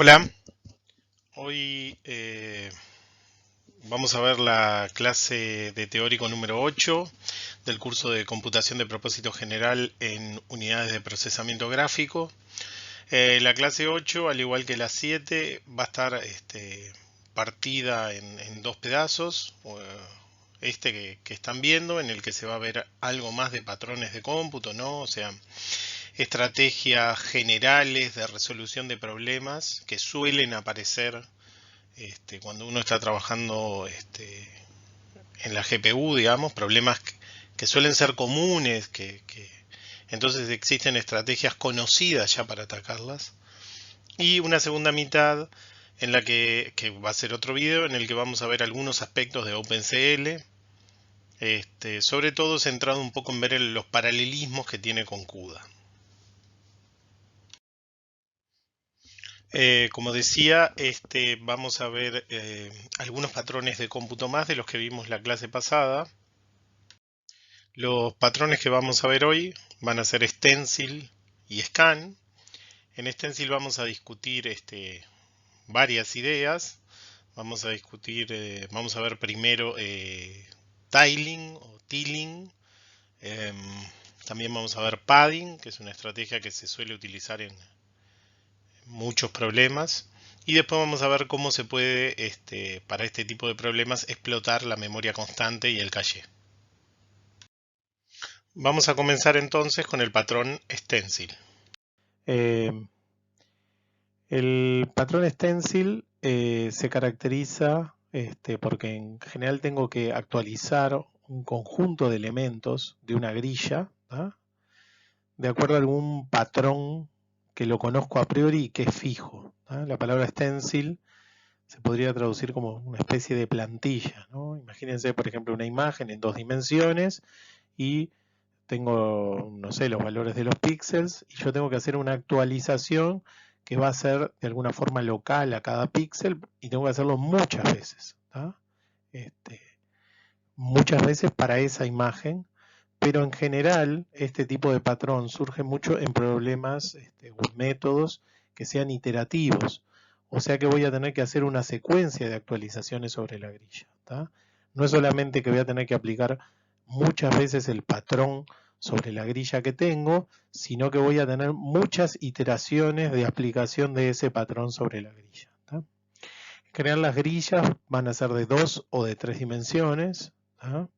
Hola, hoy vamos a ver la clase de teórico número 8 del curso de computación de propósito general en unidades de procesamiento gráfico. La clase 8, al igual que la 7, va a estar partida en dos pedazos. Que están viendo, en el que se va a ver algo más de patrones de cómputo, ¿no? O sea, estrategias generales de resolución de problemas que suelen aparecer cuando uno está trabajando en la GPU, digamos, problemas que suelen ser comunes, entonces existen estrategias conocidas ya para atacarlas. Y una segunda mitad en la que va a ser otro video en el que vamos a ver algunos aspectos de OpenCL, sobre todo centrado un poco en ver los paralelismos que tiene con CUDA. Como decía, vamos a ver algunos patrones de cómputo más de los que vimos la clase pasada. Los patrones que vamos a ver hoy van a ser stencil y scan. En stencil vamos a discutir varias ideas. Vamos a ver primero tiling o tiling. Em, También vamos a ver padding, que es una estrategia que se suele utilizar en muchos problemas. Y después vamos a ver cómo se puede, para este tipo de problemas, explotar la memoria constante y el caché. Vamos a comenzar entonces con el patrón stencil. Eh, el patrón stencil se caracteriza porque en general tengo que actualizar un conjunto de elementos de una grilla, ¿tá? De acuerdo a algún patrón que lo conozco a priori y que es fijo, ¿tá? La palabra stencil se podría traducir como una especie de plantilla, ¿no? Imagínense, por ejemplo, una imagen en 2 dimensiones y tengo, no sé, los valores de los píxeles y yo tengo que hacer una actualización que va a ser de alguna forma local a cada píxel y tengo que hacerlo muchas veces, ¿tá? Este, muchas veces para esa imagen, pero en general este tipo de patrón surge mucho en problemas o métodos que sean iterativos, o sea que voy a tener que hacer una secuencia de actualizaciones sobre la grilla, ¿tá? No es solamente que voy a tener que aplicar muchas veces el patrón sobre la grilla que tengo, sino que voy a tener muchas iteraciones de aplicación de ese patrón sobre la grilla, ¿tá? En general las grillas van a ser de 2 o de 3 dimensiones, ¿tá?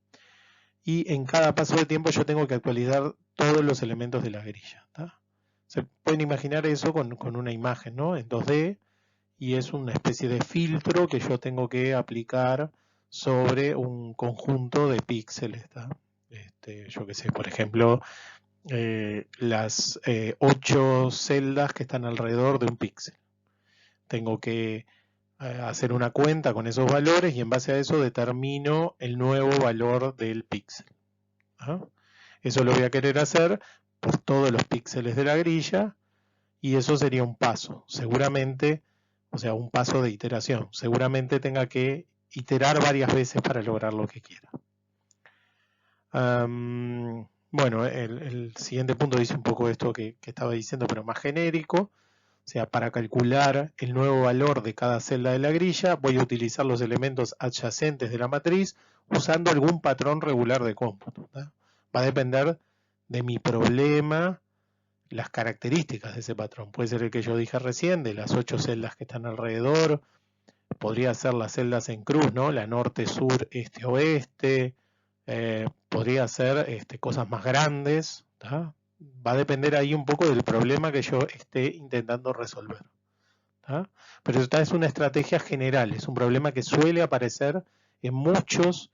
Y en cada paso de tiempo yo tengo que actualizar todos los elementos de la grilla, ¿tá? Se pueden imaginar eso con una imagen, ¿no? En 2D, y es una especie de filtro que yo tengo que aplicar sobre un conjunto de píxeles, ¿tá? Yo qué sé, por ejemplo, las 8 celdas que están alrededor de un píxel. Tengo que hacer una cuenta con esos valores y en base a eso determino el nuevo valor del píxel, ¿ah? Eso lo voy a querer hacer por todos los píxeles de la grilla y eso sería un paso. Seguramente, o sea, un paso de iteración. Seguramente tenga que iterar varias veces para lograr lo que quiera. Bueno, el siguiente punto dice un poco esto que estaba diciendo, pero más genérico. O sea, para calcular el nuevo valor de cada celda de la grilla, voy a utilizar los elementos adyacentes de la matriz usando algún patrón regular de cómputo, ¿tá? Va a depender de mi problema, las características de ese patrón. Puede ser el que yo dije recién, de las 8 celdas que están alrededor. Podría ser las celdas en cruz, ¿no? La norte, sur, este, oeste. Podría ser cosas más grandes, ¿tá? Va a depender ahí un poco del problema que yo esté intentando resolver, ¿tá? Pero esta es una estrategia general, es un problema que suele aparecer en muchos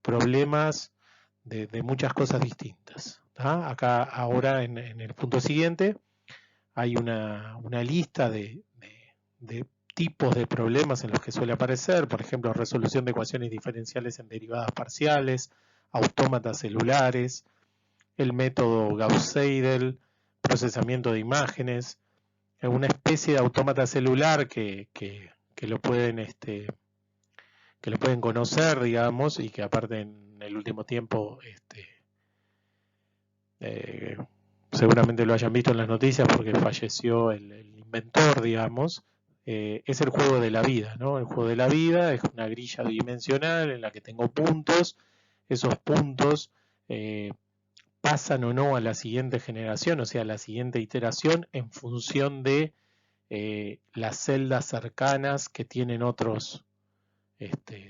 problemas de muchas cosas distintas, ¿tá? Acá ahora en el punto siguiente hay una lista de tipos de problemas en los que suele aparecer, por ejemplo, resolución de ecuaciones diferenciales en derivadas parciales, autómatas celulares, el método Gauss-Seidel, procesamiento de imágenes, una especie de autómata celular que lo pueden que lo pueden conocer, digamos, y que aparte en el último tiempo eh, seguramente lo hayan visto en las noticias porque falleció el inventor, digamos, es el juego de la vida, ¿no? El juego de la vida es una grilla bidimensional en la que tengo puntos, esos puntos pasan o no a la siguiente generación, o sea, a la siguiente iteración en función de las celdas cercanas que tienen otros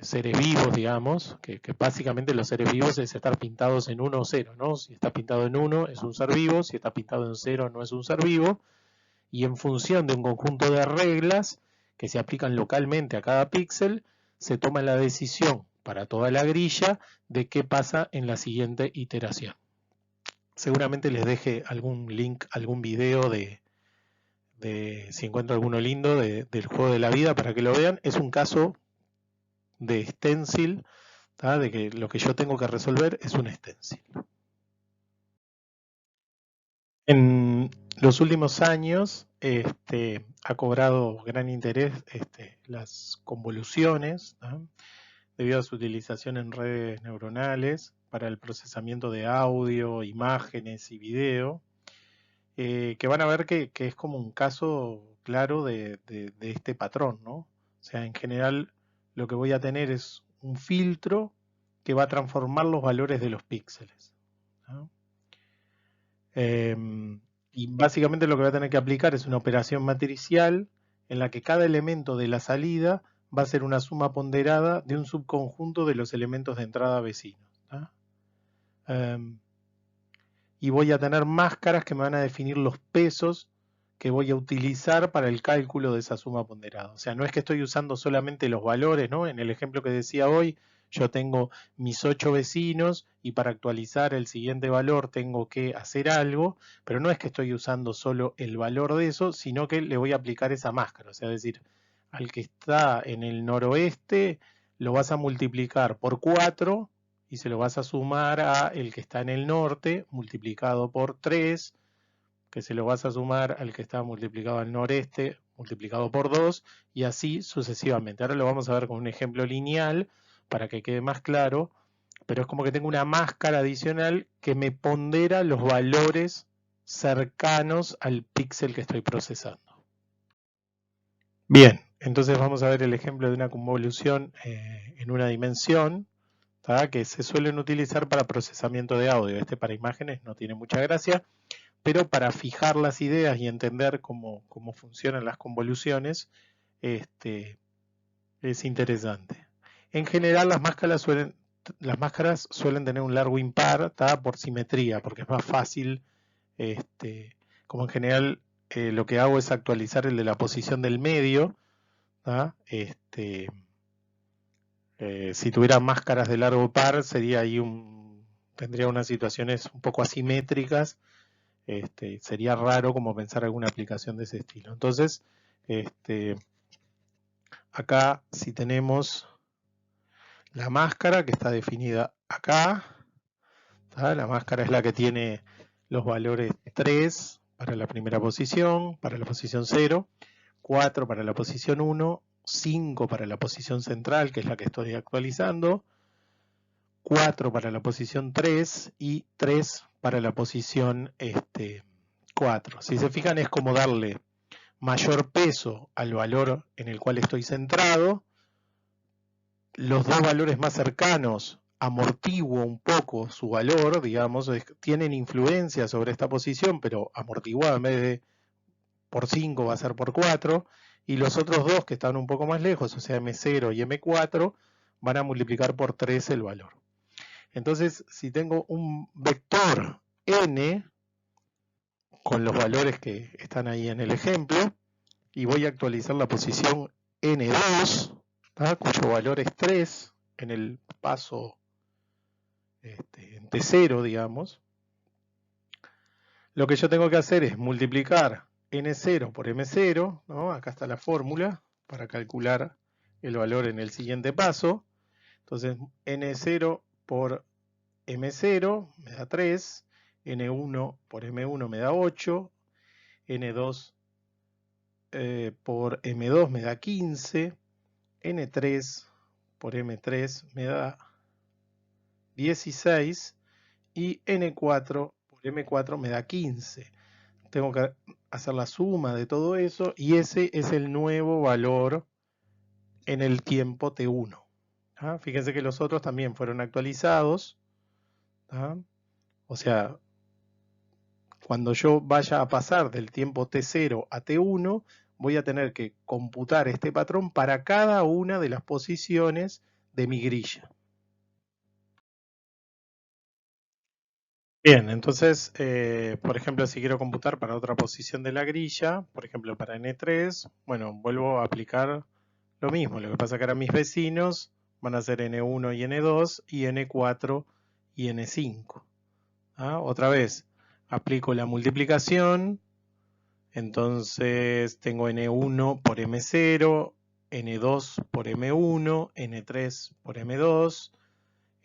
seres vivos, digamos, que básicamente los seres vivos es estar pintados en 1 o 0, ¿no? Si está pintado en 1 es un ser vivo, si está pintado en 0 no es un ser vivo, y en función de un conjunto de reglas que se aplican localmente a cada píxel, se toma la decisión para toda la grilla de qué pasa en la siguiente iteración. Seguramente les deje algún link, algún video si encuentro alguno lindo del juego de la vida para que lo vean. Es un caso de stencil, ¿tá? De que lo que yo tengo que resolver es un stencil. En los últimos años ha cobrado gran interés las convoluciones, ¿no? Debido a su utilización en redes neuronales para el procesamiento de audio, imágenes y video, que van a ver que es como un caso claro de este patrón, ¿no? O sea, en general lo que voy a tener es un filtro que va a transformar los valores de los píxeles, ¿no? Y básicamente lo que voy a tener que aplicar es una operación matricial en la que cada elemento de la salida va a ser una suma ponderada de un subconjunto de los elementos de entrada vecinos, ¿tá? Y voy a tener máscaras que me van a definir los pesos que voy a utilizar para el cálculo de esa suma ponderada. O sea, no es que estoy usando solamente los valores, ¿no? En el ejemplo que decía hoy, yo tengo mis 8 vecinos y para actualizar el siguiente valor tengo que hacer algo, pero no es que estoy usando solo el valor de eso, sino que le voy a aplicar esa máscara. O sea, es decir, al que está en el noroeste lo vas a multiplicar por 4 y se lo vas a sumar a el que está en el norte multiplicado por 3, que se lo vas a sumar al que está multiplicado al noreste multiplicado por 2 y así sucesivamente. Ahora lo vamos a ver con un ejemplo lineal para que quede más claro, pero es como que tengo una máscara adicional que me pondera los valores cercanos al píxel que estoy procesando. Bien, entonces vamos a ver el ejemplo de una convolución en una dimensión, ¿tá? Que se suelen utilizar para procesamiento de audio. Para imágenes no tiene mucha gracia, pero para fijar las ideas y entender cómo funcionan las convoluciones, es interesante. En general las máscaras suelen tener un largo impar, ¿tá? Por simetría, porque es más fácil, como en general lo que hago es actualizar el de la posición del medio, ¿tá? Si tuviera máscaras de largo par sería ahí tendría unas situaciones un poco asimétricas, sería raro como pensar alguna aplicación de ese estilo. Entonces, acá si tenemos la máscara que está definida acá, ¿tá? La máscara es la que tiene los valores 3 para la primera posición, para la posición 0, 4 para la posición 1, 5 para la posición central, que es la que estoy actualizando, 4 para la posición 3 y 3 para la posición 4. Si se fijan es como darle mayor peso al valor en el cual estoy centrado. Los dos valores más cercanos amortiguo un poco su valor, digamos, tienen influencia sobre esta posición, pero amortiguado en vez de por 5 va a ser por 4, y los otros dos que están un poco más lejos, o sea M0 y M4, van a multiplicar por 3 el valor. Entonces, si tengo un vector n con los valores que están ahí en el ejemplo, y voy a actualizar la posición n2, ¿tá? Cuyo valor es 3 en el paso en T0, digamos, lo que yo tengo que hacer es multiplicar n0 por m0, ¿no? Acá está la fórmula para calcular el valor en el siguiente paso. Entonces, n0 por m0 me da 3, n1 por m1 me da 8, n2 por m2 me da 15, n3 por m3 me da 16 y n4 por M4 me da 15. Tengo que hacer la suma de todo eso y ese es el nuevo valor en el tiempo T1. ¿Ah? Fíjense que los otros también fueron actualizados. ¿Ah? O sea, cuando yo vaya a pasar del tiempo T0 a T1, voy a tener que computar este patrón para cada una de las posiciones de mi grilla. Bien, entonces, por ejemplo, si quiero computar para otra posición de la grilla, por ejemplo, para N3, bueno, vuelvo a aplicar lo mismo. Lo que pasa es que ahora mis vecinos van a ser N1 y N2 y N4 y N5. ¿Ah? Otra vez, aplico la multiplicación, entonces tengo N1 por M0, N2 por M1, N3 por M2,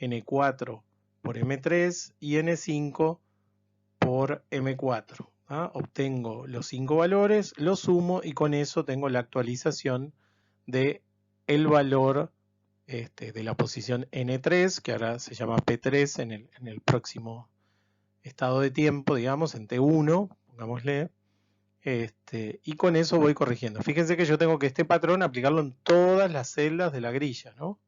N4 por M3 y N5 por M4. ¿Ah? Obtengo los 5 valores, los sumo y con eso tengo la actualización de el valor de la posición N3, que ahora se llama P3 en el próximo estado de tiempo, digamos, en T1, pongámosle, y con eso voy corrigiendo. Fíjense que yo tengo que este patrón aplicarlo en todas las celdas de la grilla, ¿no?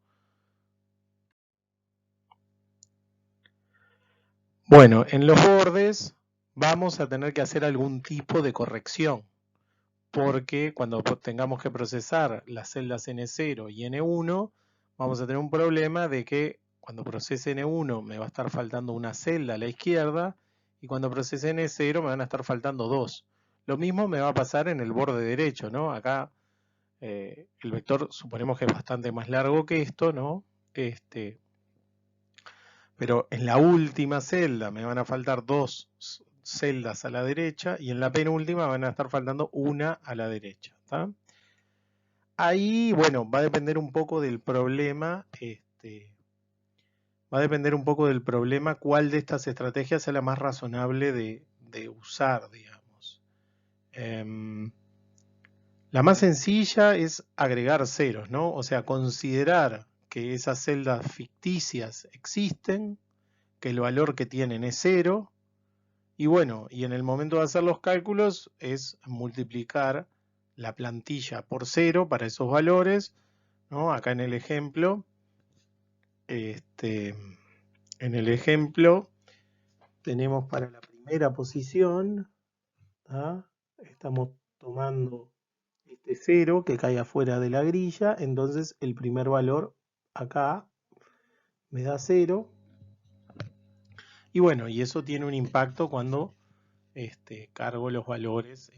Bueno, en los bordes vamos a tener que hacer algún tipo de corrección, porque cuando tengamos que procesar las celdas N0 y N1, vamos a tener un problema de que cuando procese N1 me va a estar faltando una celda a la izquierda y cuando procese N0 me van a estar faltando dos. Lo mismo me va a pasar en el borde derecho, ¿no? Acá el vector suponemos que es bastante más largo que esto, ¿no? Pero en la última celda me van a faltar dos celdas a la derecha y en la penúltima van a estar faltando una a la derecha. ¿Tá? Ahí, bueno, va a depender un poco del problema, cuál de estas estrategias sea la más razonable de usar, digamos. La más sencilla es agregar ceros, ¿no? O sea, considerar que esas celdas ficticias existen, que el valor que tienen es 0, y bueno, y en el momento de hacer los cálculos es multiplicar la plantilla por 0 para esos valores, ¿no? Acá en el ejemplo, tenemos para la primera posición, ¿tá? Estamos tomando este 0 que cae afuera de la grilla, entonces el primer valor acá me da 0. Y bueno, y eso tiene un impacto cuando cargo los valores,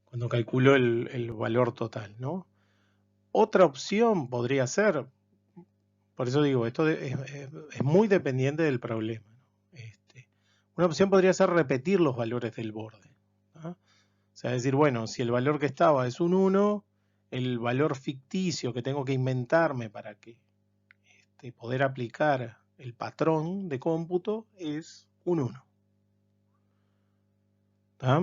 cuando calculo el valor total, ¿no? Otra opción podría ser, por eso digo, esto es muy dependiente del problema, ¿no? Una opción podría ser repetir los valores del borde, ¿no? O sea, decir, bueno, si el valor que estaba es un 1, el valor ficticio que tengo que inventarme para que poder aplicar el patrón de cómputo es un 1. ¿Tá?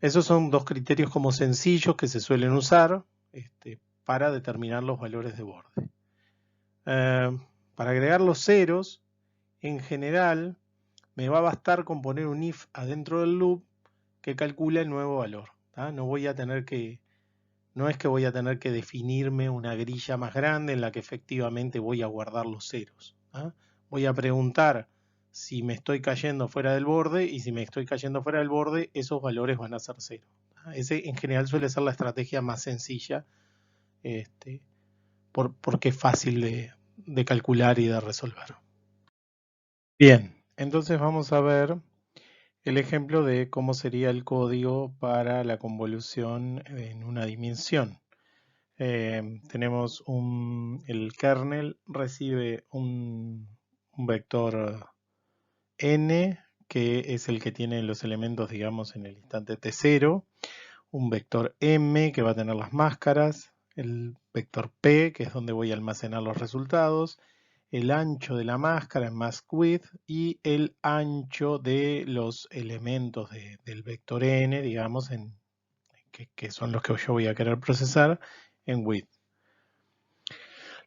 Esos son dos criterios como sencillos que se suelen usar para determinar los valores de borde. Para agregar los ceros, en general, me va a bastar con poner un if adentro del loop que calcula el nuevo valor. ¿Tá? No es que voy a tener que definirme una grilla más grande en la que efectivamente voy a guardar los ceros. ¿Tá? Voy a preguntar si me estoy cayendo fuera del borde y si me estoy cayendo fuera del borde, esos valores van a ser 0. Ese en general suele ser la estrategia más sencilla porque es fácil de calcular y de resolver. Bien, entonces vamos a ver el ejemplo de cómo sería el código para la convolución en una dimensión. Tenemos el kernel recibe un vector n, que es el que tiene los elementos, digamos, en el instante t0, un vector m, que va a tener las máscaras, el vector p, que es donde voy a almacenar los resultados, el ancho de la máscara en mask width y el ancho de los elementos del vector n, digamos, que son los que yo voy a querer procesar en width.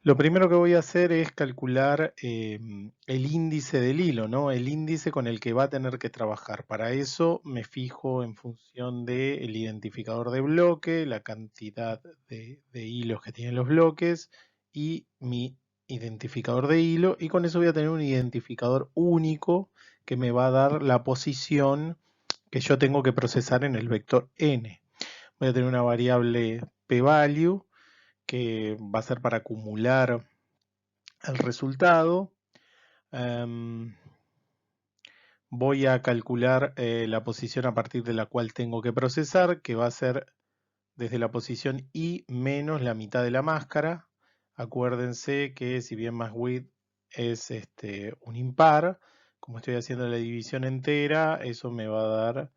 Lo primero que voy a hacer es calcular el índice del hilo, ¿no? El índice con el que va a tener que trabajar. Para eso me fijo en función del identificador de bloque, la cantidad de hilos que tienen los bloques y mi identificador de hilo. Y con eso voy a tener un identificador único que me va a dar la posición que yo tengo que procesar en el vector n. Voy a tener una variable p-value que va a ser para acumular el resultado. Voy a calcular la posición a partir de la cual tengo que procesar, que va a ser desde la posición I menos la mitad de la máscara. Acuérdense que si bien más width es un impar, como estoy haciendo la división entera, eso me va a dar,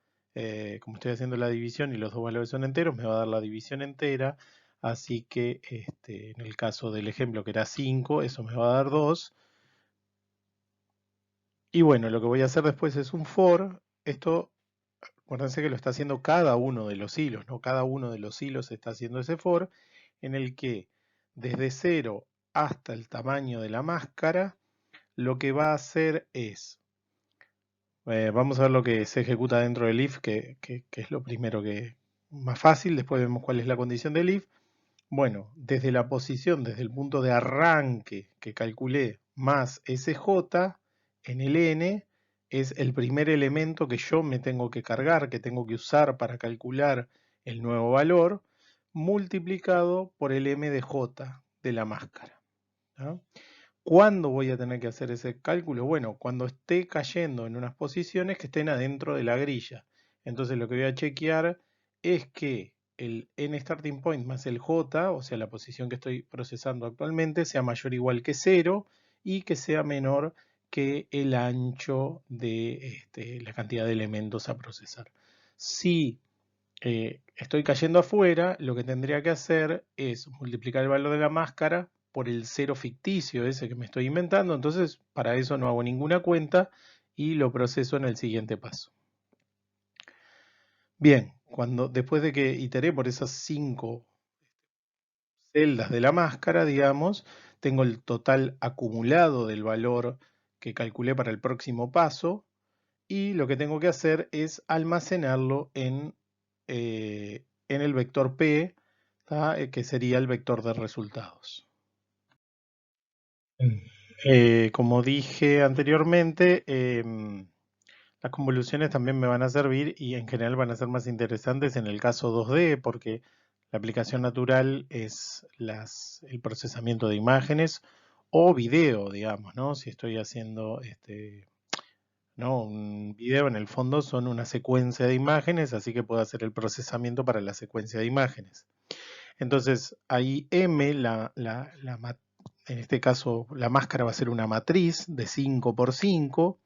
como estoy haciendo la división y los dos valores son enteros, me va a dar la división entera. Así que en el caso del ejemplo que era 5, eso me va a dar 2. Y bueno, lo que voy a hacer después es un for. Esto, acuérdense que lo está haciendo cada uno de los hilos, ¿no? Cada uno de los hilos está haciendo ese for, en el que desde 0 hasta el tamaño de la máscara, lo que va a hacer es, vamos a ver lo que se ejecuta dentro del if, que es lo primero que más fácil, después vemos cuál es la condición del if. Bueno, desde la posición, desde el punto de arranque que calculé más SJ en el N, es el primer elemento que yo me tengo que cargar, que tengo que usar para calcular el nuevo valor, multiplicado por el M de J de la máscara. ¿No? ¿Cuándo voy a tener que hacer ese cálculo? Bueno, cuando esté cayendo en unas posiciones que estén adentro de la grilla. Entonces lo que voy a chequear es que el n starting point más el j, o sea la posición que estoy procesando actualmente, sea mayor o igual que 0 y que sea menor que el ancho de la cantidad de elementos a procesar. Si estoy cayendo afuera, lo que tendría que hacer es multiplicar el valor de la máscara por el 0 ficticio ese que me estoy inventando. Entonces, para eso no hago ninguna cuenta y lo proceso en el siguiente paso. Bien, después de que iteré por esas 5 celdas de la máscara, digamos, tengo el total acumulado del valor que calculé para el próximo paso y lo que tengo que hacer es almacenarlo en el vector P, que sería el vector de resultados. Como dije anteriormente, las convoluciones también me van a servir y en general van a ser más interesantes en el caso 2D porque la aplicación natural es el procesamiento de imágenes o video, digamos, ¿no? Si estoy haciendo ¿no? Un video en el fondo son una secuencia de imágenes, así que puedo hacer el procesamiento para la secuencia de imágenes. Entonces, ahí M, en este caso la máscara va a ser una matriz de 5 por 5,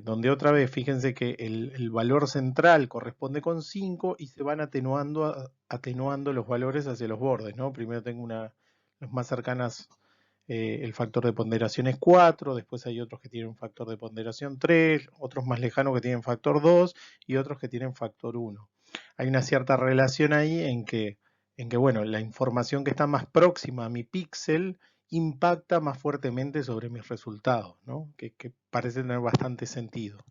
donde otra vez fíjense que el valor central corresponde con 5 y se van atenuando los valores hacia los bordes, ¿no? Primero tengo los más cercanas, el factor de ponderación es 4, después hay otros que tienen un factor de ponderación 3, otros más lejanos que tienen factor 2 y otros que tienen factor 1. Hay una cierta relación ahí en que bueno, la información que está más próxima a mi píxel impacta más fuertemente sobre mis resultados, ¿no? que parece tener bastante sentido.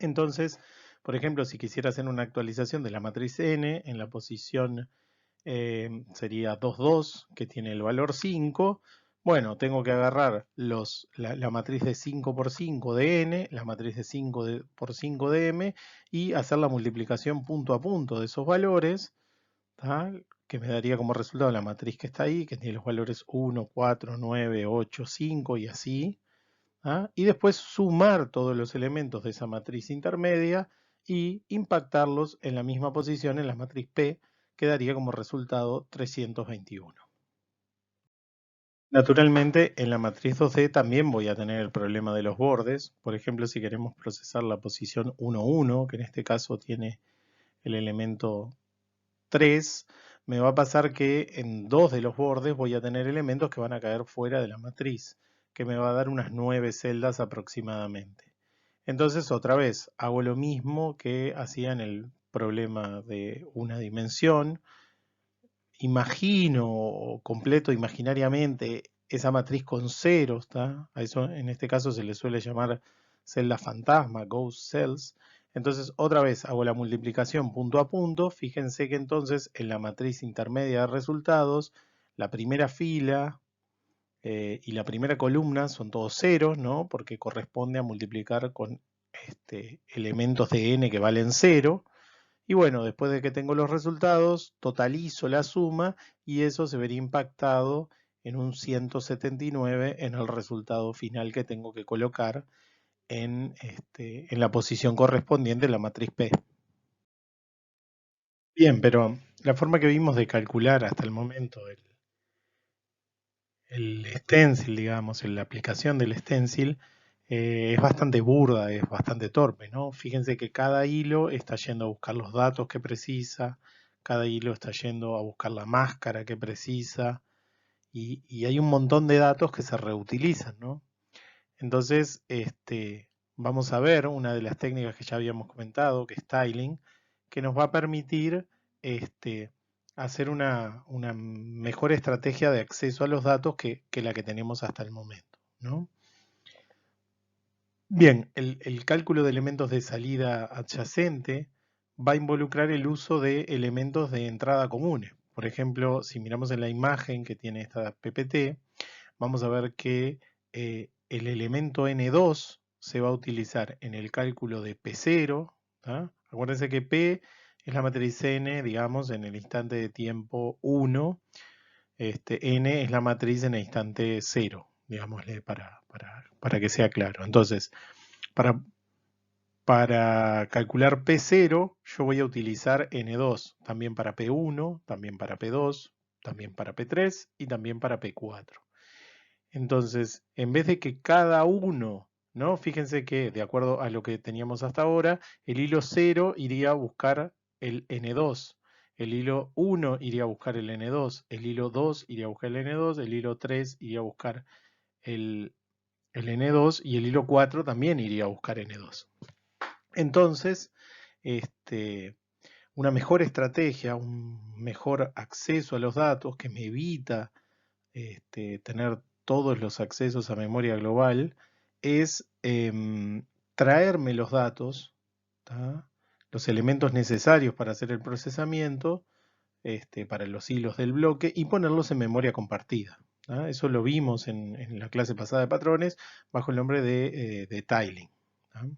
Entonces, por ejemplo, si quisiera hacer una actualización de la matriz n en la posición sería 2, 2, que tiene el valor 5. Bueno, tengo que agarrar la matriz de 5 por 5 de n, la matriz de 5 por 5 de m y hacer la multiplicación punto a punto de esos valores, que me daría como resultado la matriz que está ahí, que tiene los valores 1, 4, 9, 8, 5 y así. Y después sumar todos los elementos de esa matriz intermedia y impactarlos en la misma posición en la matriz P, que daría como resultado 321. Naturalmente, en la matriz 2D también voy a tener el problema de los bordes. Por ejemplo, si queremos procesar la posición 1, 1, que en este caso tiene el elemento 3, me va a pasar que en 2 de los bordes voy a tener elementos que van a caer fuera de la matriz, que me va a dar unas 9 celdas aproximadamente. Entonces, otra vez, hago lo mismo que hacía en el problema de una dimensión imagino o completo imaginariamente esa matriz con ceros, ¿tá? A eso en este caso se le suele llamar celdas fantasma, ghost cells. Entonces otra vez hago la multiplicación punto a punto. Fíjense que entonces en la matriz intermedia de resultados, la primera fila y la primera columna son todos ceros, ¿no? Porque corresponde a multiplicar con elementos de n que valen 0. Y bueno, después de que tengo los resultados, totalizo la suma y eso se vería impactado en un 179 en el resultado final que tengo que colocar en la posición correspondiente en la matriz P. Bien, pero la forma que vimos de calcular hasta el momento el stencil, digamos, la aplicación del stencil, es bastante burda, es bastante torpe, ¿no? Fíjense que cada hilo está yendo a buscar los datos que precisa, cada hilo está yendo a buscar la máscara que precisa, y hay un montón de datos que se reutilizan, ¿no? Entonces, vamos a ver una de las técnicas que ya habíamos comentado, que es tiling, que nos va a permitir hacer una mejor estrategia de acceso a los datos que la que tenemos hasta el momento, ¿no? Bien, el cálculo de elementos de salida adyacente va a involucrar el uso de elementos de entrada comunes. Por ejemplo, si miramos en la imagen que tiene esta PPT, vamos a ver que el elemento N2 se va a utilizar en el cálculo de P0. ¿tá? Acuérdense que P es la matriz N, digamos, en el instante de tiempo 1. N es la matriz en el instante 0, digámosle, para que sea claro. Entonces, para calcular P0, yo voy a utilizar N2, también para P1, también para P2, también para P3 y también para P4. Entonces, en vez de que cada uno, ¿no? Fíjense que, de acuerdo a lo que teníamos hasta ahora, el hilo 0 iría a buscar el N2, el hilo 1 iría a buscar el N2, el hilo 2 iría a buscar el N2, el hilo 3 iría a buscar el N2 y el hilo 4 también iría a buscar N2. Entonces, una mejor estrategia, un mejor acceso a los datos que me evita tener todos los accesos a memoria global, es traerme los datos, ¿tá? Los elementos necesarios para hacer el procesamiento, para los hilos del bloque y ponerlos en memoria compartida. ¿tá? Eso lo vimos en la clase pasada de patrones bajo el nombre de tiling. ¿tá?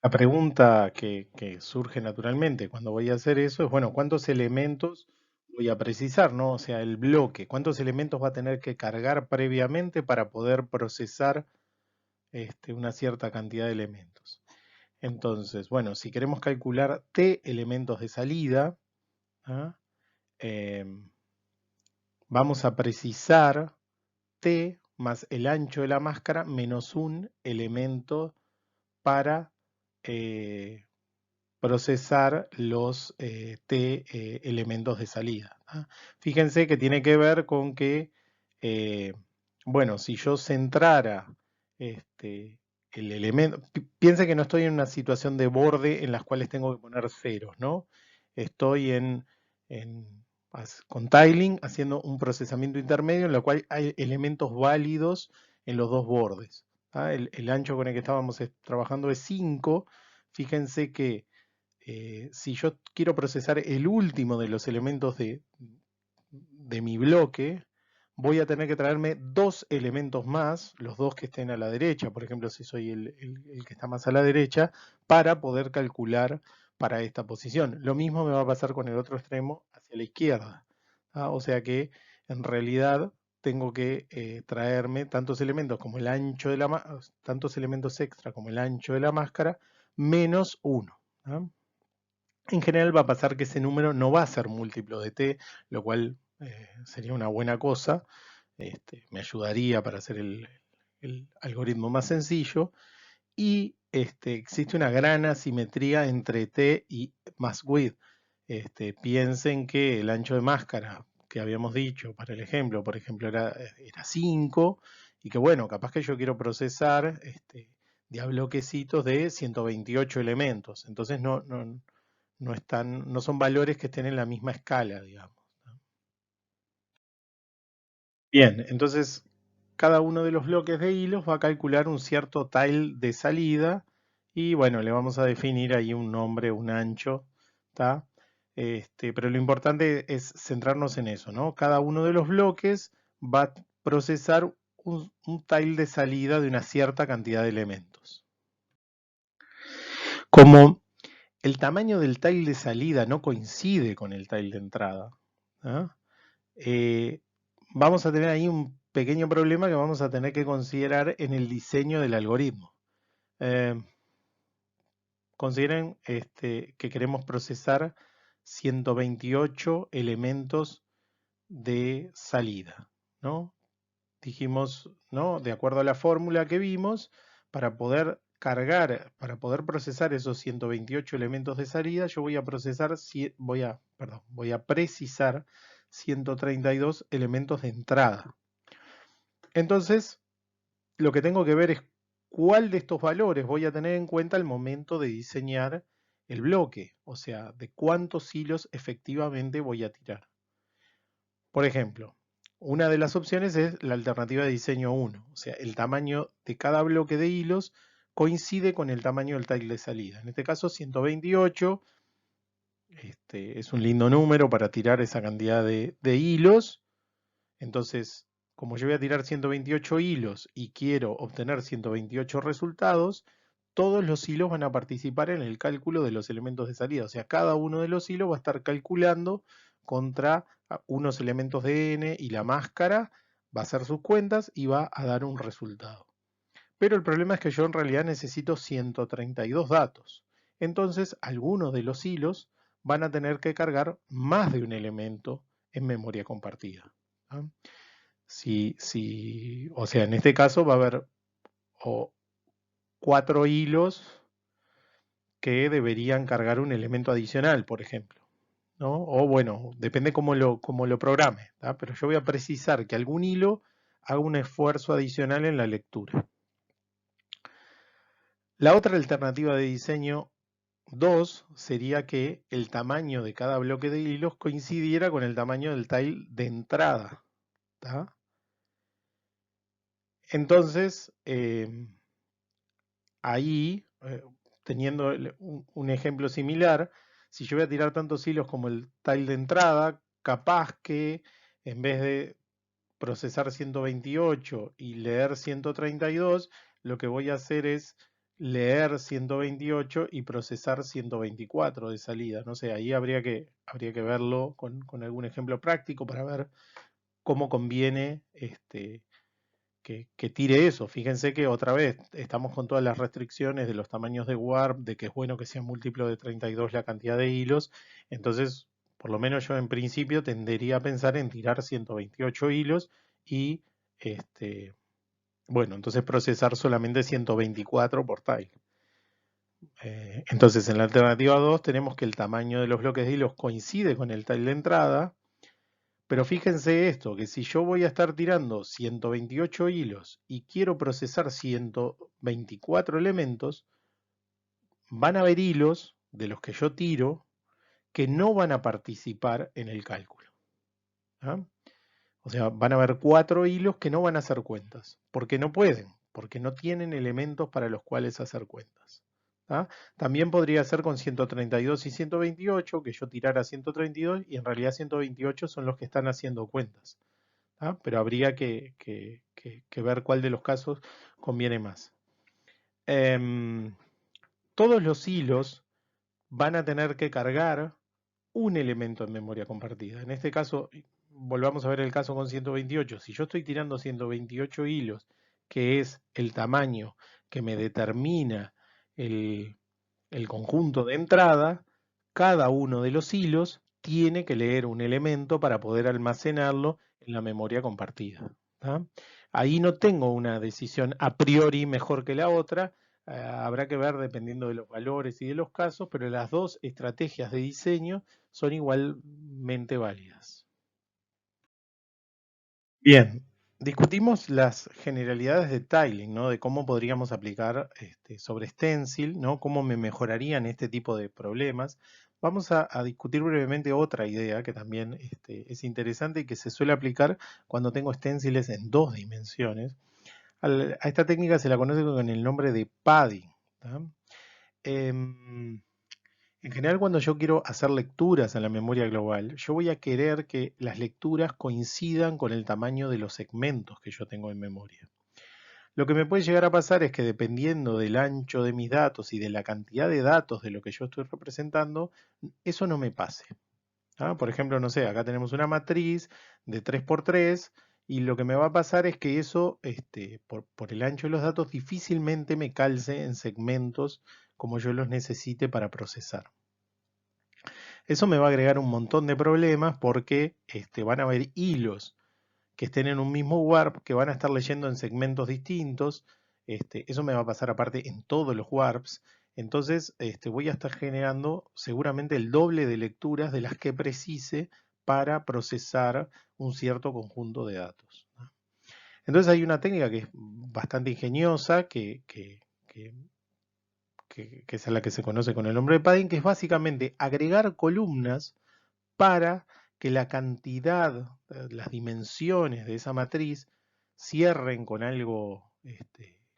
La pregunta que surge naturalmente cuando voy a hacer eso es, bueno, ¿cuántos elementos voy a precisar, ¿no? O sea, el bloque, ¿cuántos elementos va a tener que cargar previamente para poder procesar una cierta cantidad de elementos? Entonces, bueno, si queremos calcular T elementos de salida, ¿ah? Vamos a precisar T más el ancho de la máscara menos un elemento para procesar los T elementos de salida. ¿tá? Fíjense que tiene que ver con que, bueno, si yo centrara el elemento, piensen que no estoy en una situación de borde en las cuales tengo que poner ceros, ¿no? Estoy con tiling haciendo un procesamiento intermedio en el cual hay elementos válidos en los dos bordes. ¿tá? El ancho con el que estábamos trabajando es 5. Fíjense que si yo quiero procesar el último de los elementos de mi bloque, voy a tener que traerme dos elementos más, los dos que estén a la derecha, por ejemplo, si soy el que está más a la derecha, para poder calcular para esta posición. Lo mismo me va a pasar con el otro extremo hacia la izquierda. ¿ah? O sea que en realidad tengo que traerme tantos elementos como el ancho de tantos elementos extra como el ancho de la máscara, menos 1. ¿ah? En general va a pasar que ese número no va a ser múltiplo de t, lo cual sería una buena cosa. Me ayudaría para hacer el algoritmo más sencillo. Y existe una gran asimetría entre t y más width. Piensen que el ancho de máscara que habíamos dicho para el ejemplo, por ejemplo, era 5, y que bueno, capaz que yo quiero procesar de a bloquecitos de 128 elementos. Entonces no no son valores que estén en la misma escala, digamos. Bien, entonces cada uno de los bloques de hilos va a calcular un cierto tile de salida y bueno, le vamos a definir ahí un nombre, un ancho, ¿tá? Pero lo importante es centrarnos en eso, ¿no? Cada uno de los bloques va a procesar un tile de salida de una cierta cantidad de elementos. Como el tamaño del tile de salida no coincide con el tile de entrada, ¿ah? Vamos a tener ahí un pequeño problema que vamos a tener que considerar en el diseño del algoritmo. Consideren que queremos procesar 128 elementos de salida, ¿no? Dijimos, ¿no? De acuerdo a la fórmula que vimos, para poder cargar, para poder procesar esos 128 elementos de salida, yo voy a procesar, voy a precisar 132 elementos de entrada. Entonces, lo que tengo que ver es cuál de estos valores voy a tener en cuenta al momento de diseñar el bloque, o sea, de cuántos hilos efectivamente voy a tirar. Por ejemplo, una de las opciones es la alternativa de diseño 1, o sea, el tamaño de cada bloque de hilos coincide con el tamaño del tile de salida. En este caso, 128 es un lindo número para tirar esa cantidad de hilos. Entonces, como yo voy a tirar 128 hilos y quiero obtener 128 resultados, todos los hilos van a participar en el cálculo de los elementos de salida. O sea, cada uno de los hilos va a estar calculando contra unos elementos de n y la máscara va a hacer sus cuentas y va a dar un resultado. Pero el problema es que yo en realidad necesito 132 datos. Entonces, algunos de los hilos van a tener que cargar más de un elemento en memoria compartida. ¿Ah? O sea, en este caso va a haber 4 hilos que deberían cargar un elemento adicional, por ejemplo, ¿no? O bueno, depende cómo lo programe, ¿tá? Pero yo voy a precisar que algún hilo haga un esfuerzo adicional en la lectura. La otra alternativa de diseño 2 sería que el tamaño de cada bloque de hilos coincidiera con el tamaño del tile de entrada, ¿tá? Entonces, ahí, teniendo un ejemplo similar, si yo voy a tirar tantos hilos como el tile de entrada, capaz que en vez de procesar 128 y leer 132, lo que voy a hacer es leer 128 y procesar 124 de salida. No sé, ahí habría que verlo con algún ejemplo práctico para ver cómo conviene que tire eso. Fíjense que otra vez estamos con todas las restricciones de los tamaños de warp, de que es bueno que sea múltiplo de 32 la cantidad de hilos. Entonces, por lo menos yo en principio tendería a pensar en tirar 128 hilos y, bueno, entonces procesar solamente 124 por tile. Entonces, en la alternativa 2 tenemos que el tamaño de los bloques de hilos coincide con el tile de entrada. Pero fíjense esto, que si yo voy a estar tirando 128 hilos y quiero procesar 124 elementos, van a haber hilos de los que yo tiro que no van a participar en el cálculo. ¿Ah? O sea, van a haber 4 hilos que no van a hacer cuentas, porque no pueden, porque no tienen elementos para los cuales hacer cuentas. ¿Ah? También podría ser con 132 y 128, que yo tirara 132 y en realidad 128 son los que están haciendo cuentas. ¿Ah? Pero habría que ver cuál de los casos conviene más. Todos los hilos van a tener que cargar un elemento en memoria compartida. En este caso, volvamos a ver el caso con 128. Si yo estoy tirando 128 hilos, que es el tamaño que me determina el conjunto de entrada, cada uno de los hilos tiene que leer un elemento para poder almacenarlo en la memoria compartida. ¿Ah? Ahí no tengo una decisión a priori mejor que la otra, habrá que ver dependiendo de los valores y de los casos, pero las dos estrategias de diseño son igualmente válidas. Bien, discutimos las generalidades de tiling, ¿no? De cómo podríamos aplicar sobre Stencil, ¿no? Cómo me mejorarían este tipo de problemas. vamos a discutir brevemente otra idea que también es interesante y que se suele aplicar cuando tengo esténciles en 2 dimensiones. A esta técnica se la conoce con el nombre de padding. ¿Tá? Em, en general, cuando yo quiero hacer lecturas en la memoria global, yo voy a querer que las lecturas coincidan con el tamaño de los segmentos que yo tengo en memoria. Lo que me puede llegar a pasar es que dependiendo del ancho de mis datos y de la cantidad de datos de lo que yo estoy representando, eso no me pase. ¿Ah? Por ejemplo, no sé, acá tenemos una matriz de 3×3 y lo que me va a pasar es que eso, por el ancho de los datos, difícilmente me calce en segmentos como yo los necesite para procesar. Eso me va a agregar un montón de problemas porque van a haber hilos que estén en un mismo warp que van a estar leyendo en segmentos distintos. Eso me va a pasar aparte en todos los warps. Entonces voy a estar generando seguramente el doble de lecturas de las que precise para procesar un cierto conjunto de datos, ¿no? Entonces hay una técnica que es bastante ingeniosa, que es la que se conoce con el nombre de padding, que es básicamente agregar columnas para que la cantidad, las dimensiones de esa matriz cierren con algo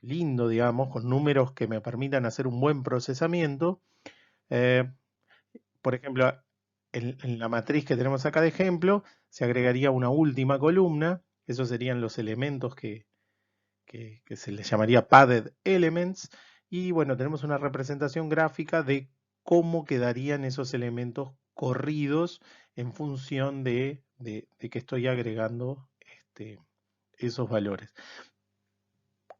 lindo, digamos, con números que me permitan hacer un buen procesamiento. Eh, por ejemplo, en la matriz que tenemos acá de ejemplo, se agregaría una última columna. Esos serían los elementos que se les llamaría padded elements. Y bueno, tenemos una representación gráfica de cómo quedarían esos elementos corridos en función de que estoy agregando esos valores.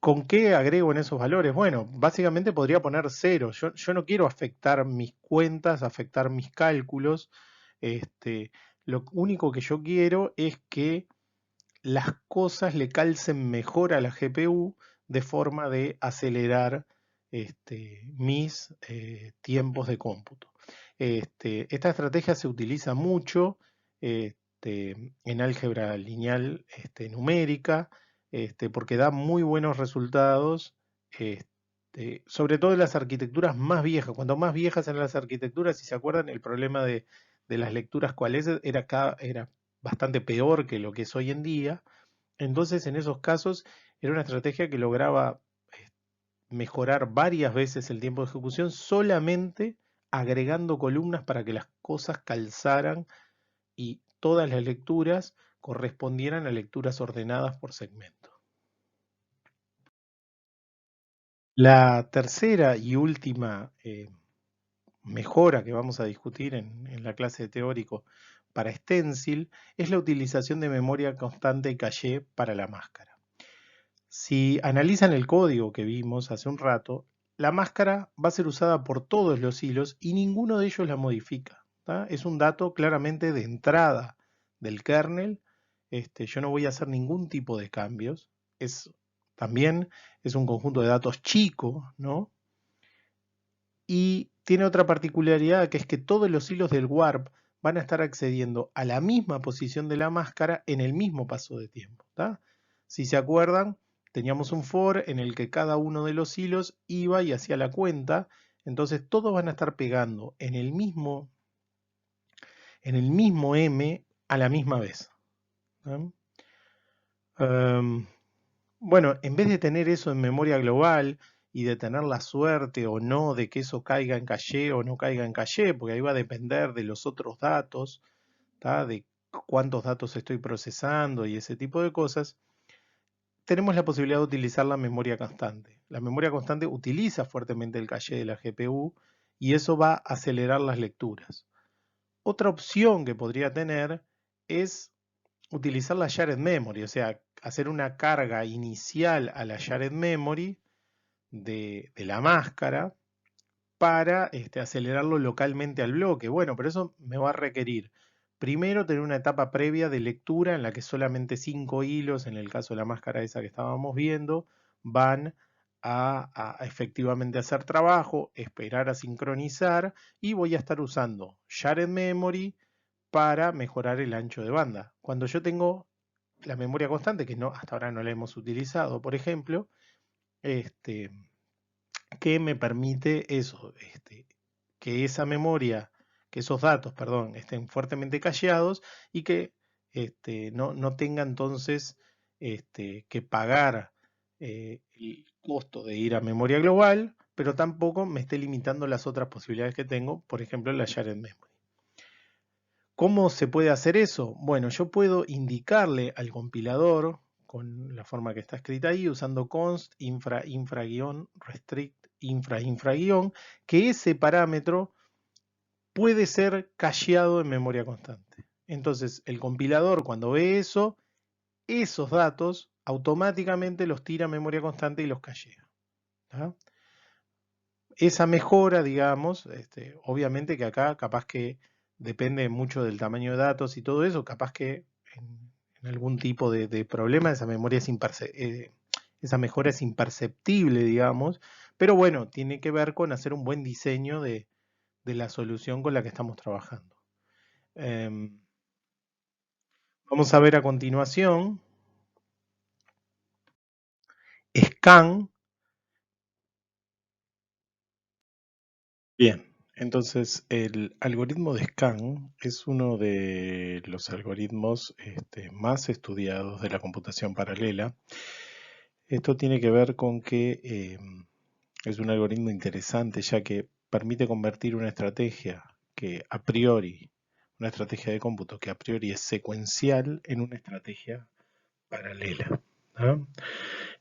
¿Con qué agrego en esos valores? Bueno, básicamente podría poner 0. Yo no quiero afectar mis cuentas, afectar mis cálculos. Lo único que yo quiero es que las cosas le calcen mejor a la GPU de forma de acelerar mis tiempos de cómputo. Esta estrategia se utiliza mucho en álgebra lineal numérica, porque da muy buenos resultados, sobre todo en las arquitecturas más viejas. Cuanto más viejas eran las arquitecturas, si se acuerdan, el problema de las lecturas cuales era bastante peor que lo que es hoy en día. Entonces, en esos casos, era una estrategia que lograba mejorar varias veces el tiempo de ejecución solamente agregando columnas para que las cosas calzaran y todas las lecturas correspondieran a lecturas ordenadas por segmento. La tercera y última mejora que vamos a discutir en la clase de teórico para Stencil es la utilización de memoria constante y caché para la máscara. Si analizan el código que vimos hace un rato, la máscara va a ser usada por todos los hilos y ninguno de ellos la modifica, ¿tá? Es un dato claramente de entrada del kernel. Yo no voy a hacer ningún tipo de cambios. También es un conjunto de datos chico, ¿no? Y tiene otra particularidad, que es que todos los hilos del warp van a estar accediendo a la misma posición de la máscara en el mismo paso de tiempo, ¿tá? Si se acuerdan, teníamos un for en el que cada uno de los hilos iba y hacía la cuenta, entonces todos van a estar pegando en el mismo M a la misma vez, ¿tá? Bueno, en vez de tener eso en memoria global y de tener la suerte o no de que eso caiga en caché o no caiga en caché, porque ahí va a depender de los otros datos, ¿tá? De cuántos datos estoy procesando y ese tipo de cosas, tenemos la posibilidad de utilizar la memoria constante. La memoria constante utiliza fuertemente el caché de la GPU y eso va a acelerar las lecturas. Otra opción que podría tener es utilizar la shared memory, o sea, hacer una carga inicial a la shared memory de la máscara para acelerarlo localmente al bloque. Bueno, pero eso me va a requerir primero tener una etapa previa de lectura en la que solamente 5 hilos, en el caso de la máscara esa que estábamos viendo, van a efectivamente hacer trabajo, esperar a sincronizar y voy a estar usando shared memory para mejorar el ancho de banda. Cuando yo tengo la memoria constante, que no, hasta ahora no la hemos utilizado, por ejemplo, que me permite eso, que esa memoria esos datos, perdón, estén fuertemente cacheados y que no tenga entonces que pagar el costo de ir a memoria global, pero tampoco me esté limitando las otras posibilidades que tengo, por ejemplo, la shared memory. ¿Cómo se puede hacer eso? Bueno, yo puedo indicarle al compilador con la forma que está escrita ahí, usando const infra-restrict infra-infra- que ese parámetro puede ser cacheado en memoria constante. Entonces, el compilador cuando ve eso, esos datos automáticamente los tira a memoria constante y los cachea. ¿Tá? Esa mejora, digamos, obviamente que acá capaz que depende mucho del tamaño de datos y todo eso, capaz que en algún tipo de problema esa memoria esa mejora es imperceptible, digamos, pero bueno, tiene que ver con hacer un buen diseño de la solución con la que estamos trabajando. Vamos a ver a continuación scan. Bien, entonces el algoritmo de scan es uno de los algoritmos más estudiados de la computación paralela. Esto tiene que ver con que es un algoritmo interesante ya que permite convertir una estrategia que a priori, una estrategia de cómputo que a priori es secuencial en una estrategia paralela. ¿No?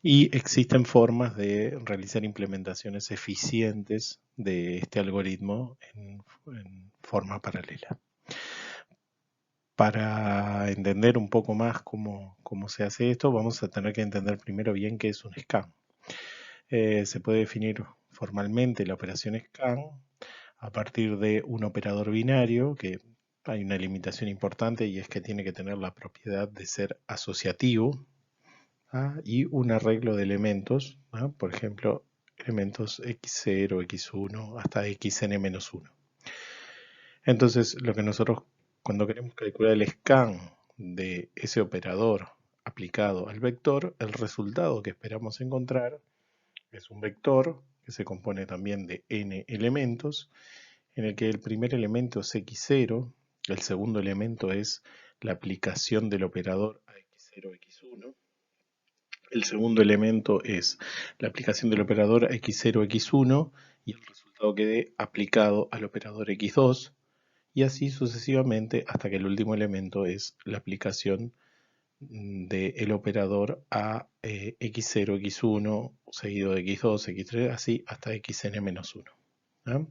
Y existen formas de realizar implementaciones eficientes de este algoritmo en forma paralela. Para entender un poco más cómo se hace esto, vamos a tener que entender primero bien qué es un scan. Se puede definir formalmente la operación scan a partir de un operador binario, que hay una limitación importante y es que tiene que tener la propiedad de ser asociativo, y un arreglo de elementos, por ejemplo, elementos x0, x1 hasta xn-1. Entonces, lo que nosotros, cuando queremos calcular el scan de ese operador aplicado al vector, el resultado que esperamos encontrar es un vector que se compone también de n elementos, en el que el primer elemento es x0, el segundo elemento es la aplicación del operador a x0, x1, el segundo elemento es la aplicación del operador x0, x1 y el resultado quede aplicado al operador x2 y así sucesivamente hasta que el último elemento es la aplicación del operador a x0, x1 seguido de x2, x3, así hasta xn-1. ¿Ah?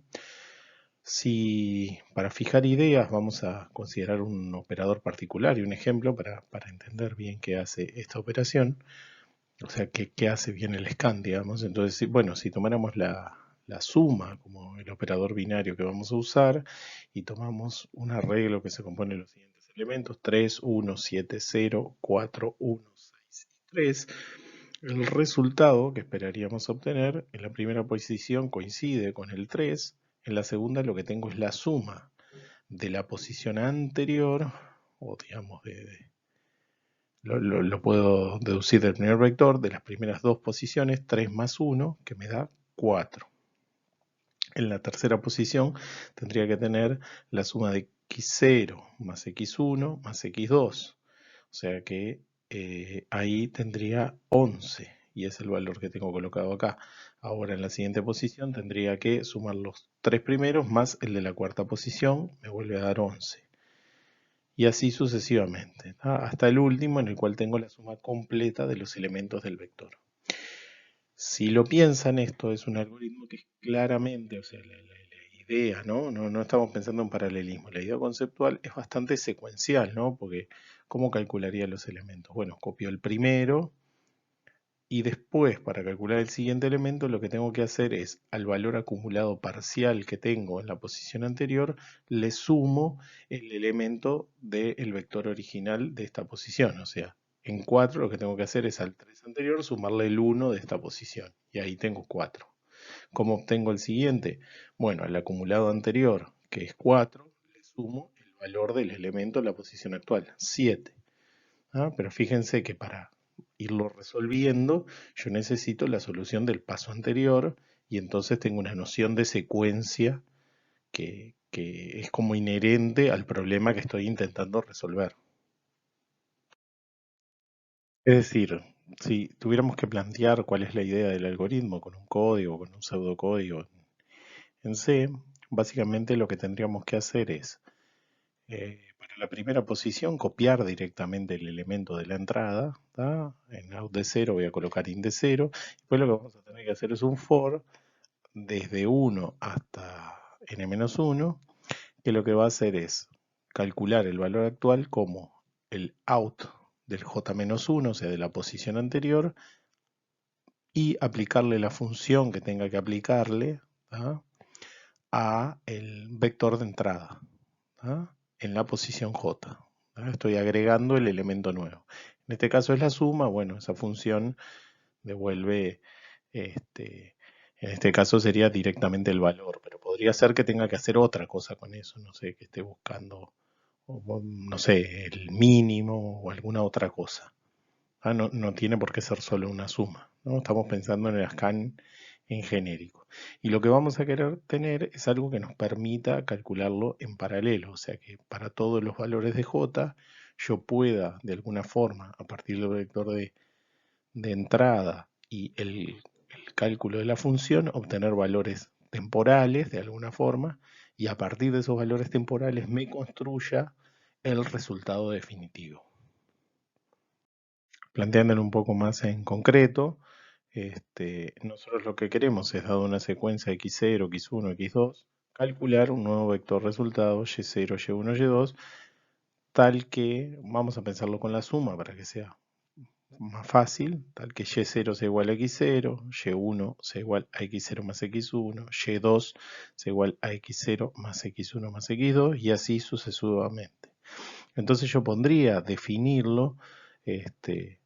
Si para fijar ideas vamos a considerar un operador particular y un ejemplo para entender bien qué hace esta operación. O sea, ¿qué hace bien el scan, digamos? Entonces, bueno, si tomáramos la suma como el operador binario que vamos a usar y tomamos un arreglo que se compone de los siguientes elementos, 3, 1, 7, 0, 4, 1, 6 y 3, el resultado que esperaríamos obtener en la primera posición coincide con el 3, en la segunda lo que tengo es la suma de la posición anterior, o digamos lo puedo deducir del primer vector de las primeras dos posiciones, 3 más 1, que me da 4. En la tercera posición tendría que tener la suma de x0 más x1 más x2. O sea que ahí tendría 11 y es el valor que tengo colocado acá. Ahora en la siguiente posición tendría que sumar los tres primeros más el de la cuarta posición, me vuelve a dar 11. Y así sucesivamente, hasta el último en el cual tengo la suma completa de los elementos del vector. Si lo piensan, esto es un algoritmo que es claramente, o sea, la idea, ¿no? Estamos pensando en paralelismo. La idea conceptual es bastante secuencial, ¿no? Porque ¿cómo calcularía los elementos? Bueno, copio el primero y después, para calcular el siguiente elemento, lo que tengo que hacer es, al valor acumulado parcial que tengo en la posición anterior, le sumo el elemento del vector original de esta posición. O sea, en 4 lo que tengo que hacer es al 3 anterior sumarle el 1 de esta posición. Y ahí tengo 4. ¿Cómo obtengo el siguiente? Bueno, al acumulado anterior, que es 4, le sumo el valor del elemento en la posición actual, 7. Pero fíjense que para irlo resolviendo, yo necesito la solución del paso anterior y entonces tengo una noción de secuencia que que es como inherente al problema que estoy intentando resolver. Es decir, si tuviéramos que plantear cuál es la idea del algoritmo con un código, con un pseudocódigo en C, básicamente lo que tendríamos que hacer es, para la primera posición, copiar directamente el elemento de la entrada, ¿tá? En out de 0 voy a colocar int de 0, después lo que vamos a tener que hacer es un for desde 1 hasta n-1, que lo que va a hacer es calcular el valor actual como el out del j-1, o sea, de la posición anterior, y aplicarle la función que tenga que aplicarle, ¿tá? A el vector de entrada, ¿tá? En la posición j. ¿tá? Estoy agregando el elemento nuevo. En este caso es la suma, bueno, esa función devuelve, en este caso sería directamente el valor, pero podría ser que tenga que hacer otra cosa con eso, no sé, que esté buscando, no sé, el mínimo o alguna otra cosa. No tiene por qué ser solo una suma, ¿no? Estamos pensando en el scan en genérico. Y lo que vamos a querer tener es algo que nos permita calcularlo en paralelo, o sea que para todos los valores de j yo pueda de alguna forma, a partir del vector de entrada y el cálculo de la función, obtener valores temporales de alguna forma y a partir de esos valores temporales me construya el resultado definitivo. Planteándolo un poco más en concreto, nosotros lo que queremos es, dado una secuencia x0, x1, x2, calcular un nuevo vector resultado y0, y1, y2, tal que, vamos a pensarlo con la suma para que sea más fácil, tal que y0 sea igual a x0, y1 sea igual a x0 más x1, y2 sea igual a x0 más x1 más x2 y así sucesivamente. Entonces yo pondría definirlo de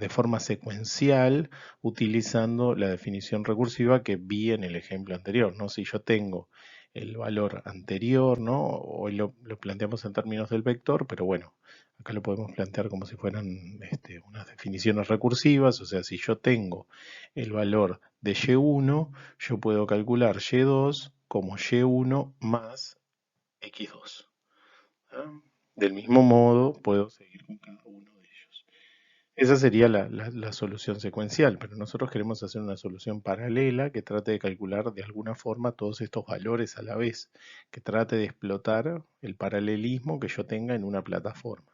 forma secuencial utilizando la definición recursiva que vi en el ejemplo anterior, ¿no? Si yo tengo el valor anterior, ¿no? Hoy lo planteamos en términos del vector, pero bueno, acá lo podemos plantear como si fueran unas definiciones recursivas, o sea, si yo tengo el valor de y1, yo puedo calcular y2 como y1 más x2. ¿Ah? Del mismo modo, puedo seguir con cada uno de ellos. Esa sería la solución secuencial, pero nosotros queremos hacer una solución paralela que trate de calcular de alguna forma todos estos valores a la vez, que trate de explotar el paralelismo que yo tenga en una plataforma.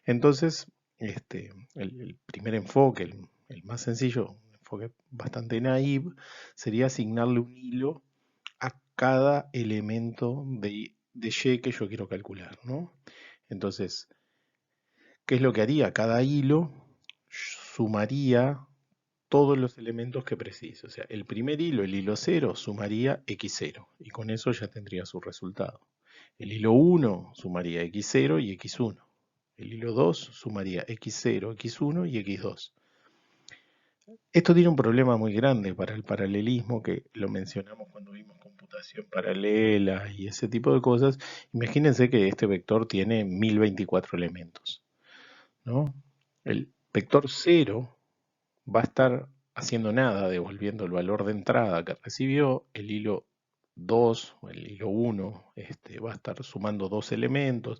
Entonces, el primer enfoque, el más sencillo, un enfoque bastante naive, sería asignarle un hilo a cada elemento de Y que yo quiero calcular, ¿no? Entonces, ¿qué es lo que haría? Cada hilo sumaría todos los elementos que precise. O sea, el primer hilo, el hilo 0, sumaría x0 y con eso ya tendría su resultado. El hilo 1 sumaría x0 y x1. El hilo 2 sumaría x0, x1 y x2. Esto tiene un problema muy grande para el paralelismo, que lo mencionamos cuando vimos computación paralela y ese tipo de cosas. Imagínense que este vector tiene 1024 elementos, ¿no? El vector 0 va a estar haciendo nada, devolviendo el valor de entrada que recibió. El hilo 2 o el hilo 1 va a estar sumando 2 elementos,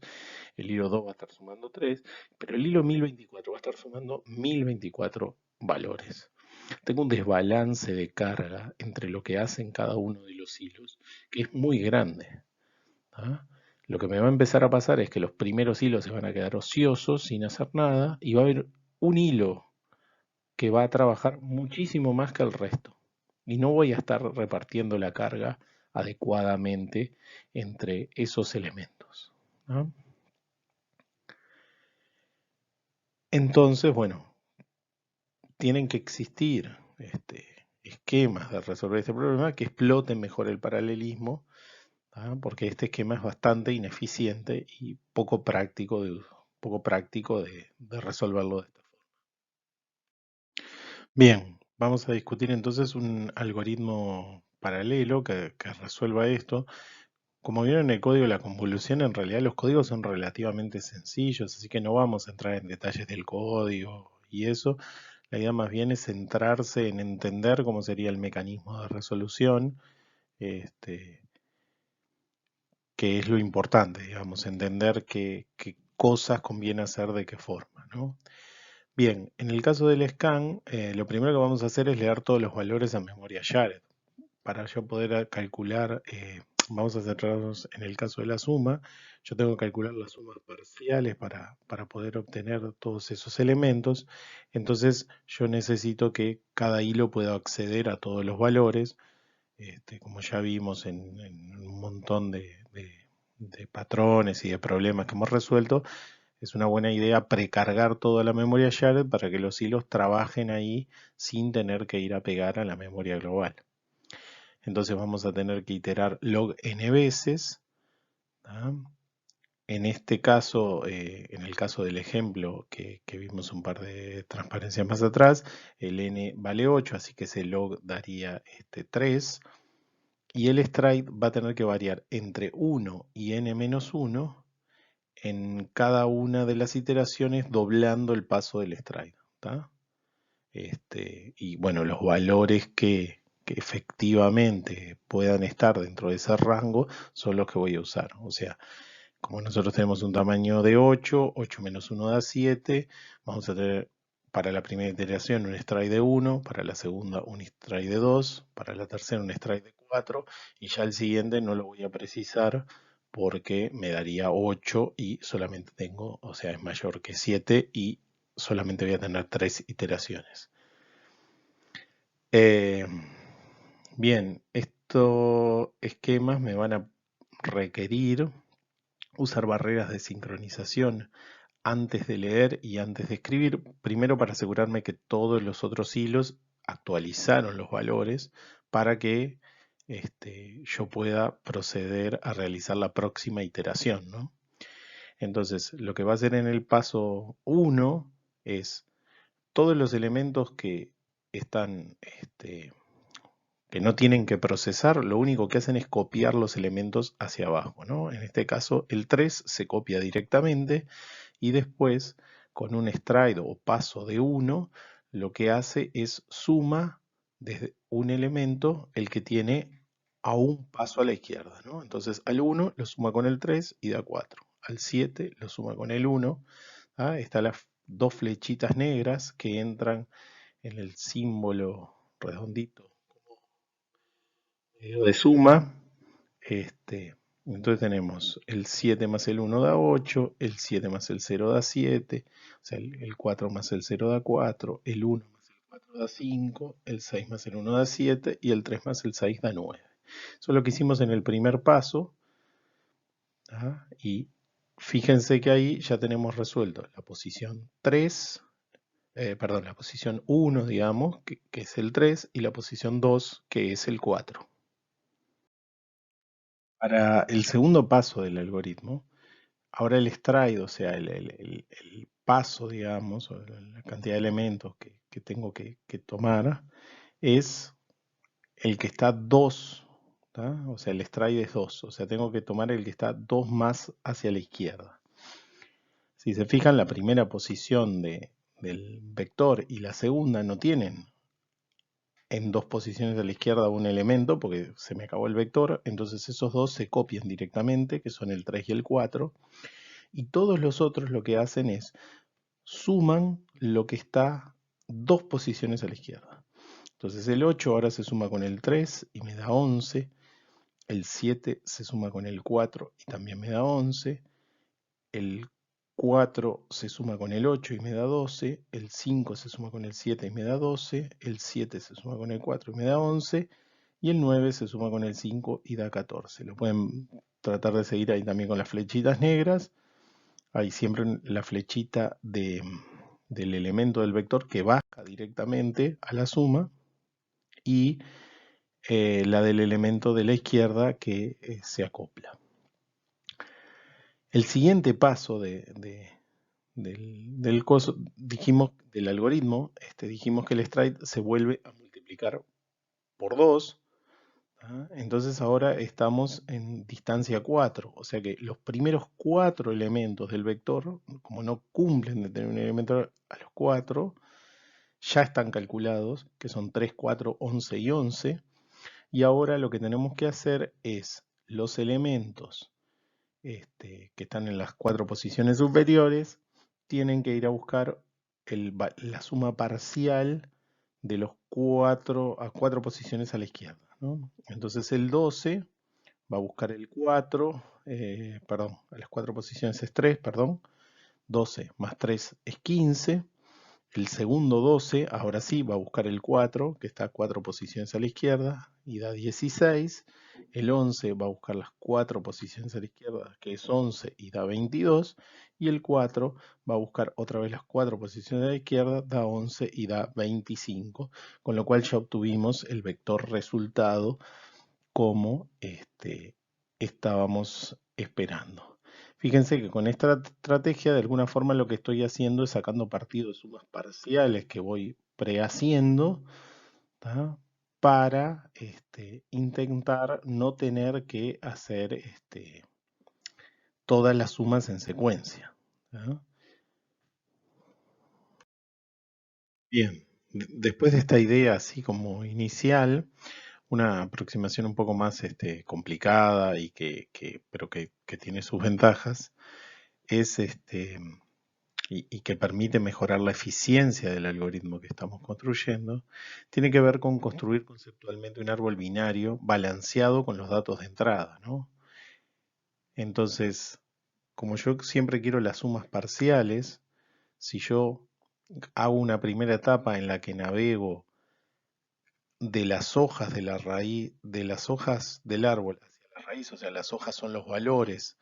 el hilo 2 va a estar sumando 3, pero el hilo 1024 va a estar sumando 1024 valores. Tengo un desbalance de carga entre lo que hacen cada uno de los hilos, que es muy grande. ¿Ah? Lo que me va a empezar a pasar es que los primeros hilos se van a quedar ociosos, sin hacer nada, y va a haber un hilo que va a trabajar muchísimo más que el resto. Y no voy a estar repartiendo la carga adecuadamente entre esos elementos, ¿no? Entonces, bueno, tienen que existir esquemas de resolver este problema que exploten mejor el paralelismo, ¿tá? Porque este esquema es bastante ineficiente y poco práctico de resolverlo de esta forma. Bien, vamos a discutir entonces un algoritmo paralelo que resuelva esto. Como vieron en el código de la convolución, en realidad los códigos son relativamente sencillos, así que no vamos a entrar en detalles del código y eso. La idea más bien es centrarse en entender cómo sería el mecanismo de resolución, este, que es lo importante, digamos, entender qué cosas conviene hacer de qué forma, ¿no? Bien, en el caso del scan, lo primero que vamos a hacer es leer todos los valores a memoria shared. Para yo poder calcular, vamos a centrarnos en el caso de la suma, yo tengo que calcular las sumas parciales para poder obtener todos esos elementos. Entonces yo necesito que cada hilo pueda acceder a todos los valores, como ya vimos en un montón de patrones y de problemas que hemos resuelto. Es una buena idea precargar toda la memoria shared para que los hilos trabajen ahí sin tener que ir a pegar a la memoria global. Entonces vamos a tener que iterar log n veces. ¿tá? En este caso, en el caso del ejemplo que vimos un par de transparencias más atrás, el n vale 8, así que ese log daría 3. Y el stride va a tener que variar entre 1 y n-1 en cada una de las iteraciones, doblando el paso del stride. ¿tá? Y bueno, los valores que efectivamente puedan estar dentro de ese rango son los que voy a usar. O sea, como nosotros tenemos un tamaño de 8, 8 menos 1 da 7, vamos a tener para la primera iteración un stride de 1, para la segunda un stride de 2, para la tercera un stride de 4, y ya el siguiente no lo voy a precisar porque me daría 8 y solamente tengo, o sea, es mayor que 7 y solamente voy a tener 3 iteraciones. Bien, estos esquemas me van a requerir usar barreras de sincronización antes de leer y antes de escribir, primero para asegurarme que todos los otros hilos actualizaron los valores para que yo pueda proceder a realizar la próxima iteración, ¿no? Entonces, lo que va a hacer en el paso 1 es todos los elementos que están que no tienen que procesar, lo único que hacen es copiar los elementos hacia abajo, ¿no? En este caso, el 3 se copia directamente y después, con un stride o paso de 1, lo que hace es suma desde un elemento el que tiene a un paso a la izquierda, ¿no? Entonces, al 1 lo suma con el 3 y da 4. Al 7 lo suma con el 1. Están las dos flechitas negras que entran en el símbolo redondito de suma. Entonces tenemos el 7 más el 1 da 8, el 7 más el 0 da 7, o sea, el 4 más el 0 da 4, el 1 más el 4 da 5, el 6 más el 1 da 7 y el 3 más el 6 da 9. Eso es lo que hicimos en el primer paso. Y fíjense que ahí ya tenemos resuelto la posición 3, la posición 1, digamos, que es el 3, y la posición 2, que es el 4. Para el segundo paso del algoritmo, ahora el stride, o sea, el paso, digamos, o la cantidad de elementos que tengo que tomar, es el que está 2, o sea, el stride es 2, o sea, tengo que tomar el que está 2 más hacia la izquierda. Si se fijan, la primera posición del vector y la segunda no tienen en dos posiciones a la izquierda un elemento porque se me acabó el vector, entonces esos dos se copian directamente, que son el 3 y el 4, y todos los otros lo que hacen es suman lo que está dos posiciones a la izquierda. Entonces el 8 ahora se suma con el 3 y me da 11, el 7 se suma con el 4 y también me da 11, el 4 se suma con el 8 y me da 12, el 5 se suma con el 7 y me da 12, el 7 se suma con el 4 y me da 11, y el 9 se suma con el 5 y da 14. Lo pueden tratar de seguir ahí también con las flechitas negras. Hay siempre la flechita del elemento del vector que baja directamente a la suma y la del elemento de la izquierda que se acopla. El siguiente paso del algoritmo, dijimos que el stride se vuelve a multiplicar por 2. Entonces ahora estamos en distancia 4, o sea que los primeros 4 elementos del vector, como no cumplen de tener un elemento a los 4, ya están calculados, que son 3, 4, 11 y 11, y ahora lo que tenemos que hacer es los elementos que están en las 4 posiciones superiores, tienen que ir a buscar la suma parcial de los 4 posiciones a la izquierda, ¿no? Entonces el 12 va a buscar el 4, perdón, a las 4 posiciones es 3, perdón, 12 más 3 es 15. El segundo 12, ahora sí, va a buscar el 4, que está 4 posiciones a la izquierda, y da 16. El 11 va a buscar las 4 posiciones a la izquierda, que es 11, y da 22. Y el 4 va a buscar otra vez las 4 posiciones a la izquierda, da 11 y da 25. Con lo cual ya obtuvimos el vector resultado como estábamos esperando. Fíjense que con esta estrategia de alguna forma lo que estoy haciendo es sacando partido de sumas parciales que voy prehaciendo, ¿tá? Para intentar no tener que hacer todas las sumas en secuencia, ¿tá? Bien, después de esta idea así como inicial, una aproximación un poco más complicada y pero que tiene sus ventajas, es y que permite mejorar la eficiencia del algoritmo que estamos construyendo, tiene que ver con construir conceptualmente un árbol binario balanceado con los datos de entrada, ¿no? Entonces, como yo siempre quiero las sumas parciales, si yo hago una primera etapa en la que navego de las hojas de la raíz, de las hojas del árbol hacia la raíz, o sea, las hojas son los valores,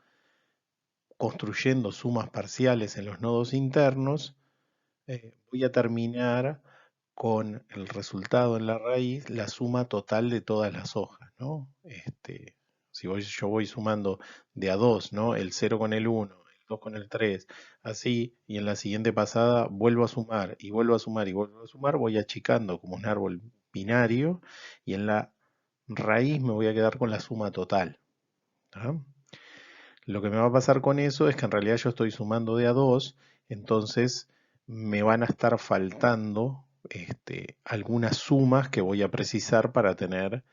construyendo sumas parciales en los nodos internos, voy a terminar con el resultado en la raíz, la suma total de todas las hojas, ¿no? Si yo voy sumando de a 2, ¿no? El 0 con el 1, el 2 con el 3, así, y en la siguiente pasada vuelvo a sumar, y vuelvo a sumar, y vuelvo a sumar, voy achicando como un árbol binario, y en la raíz me voy a quedar con la suma total, ¿tá? Lo que me va a pasar con eso es que en realidad yo estoy sumando de a 2, entonces me van a estar faltando algunas sumas que voy a precisar para tener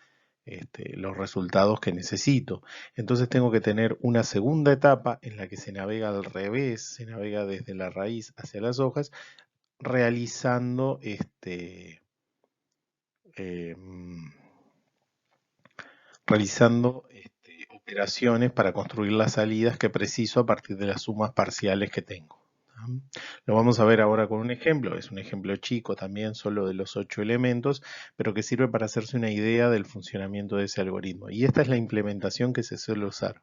los resultados que necesito. Entonces tengo que tener una segunda etapa en la que se navega al revés, se navega desde la raíz hacia las hojas, realizando em, operaciones para construir las salidas que preciso a partir de las sumas parciales que tengo. Lo vamos a ver ahora con un ejemplo, es un ejemplo chico también, solo de los 8 elementos, pero que sirve para hacerse una idea del funcionamiento de ese algoritmo. Y esta es la implementación que se suele usar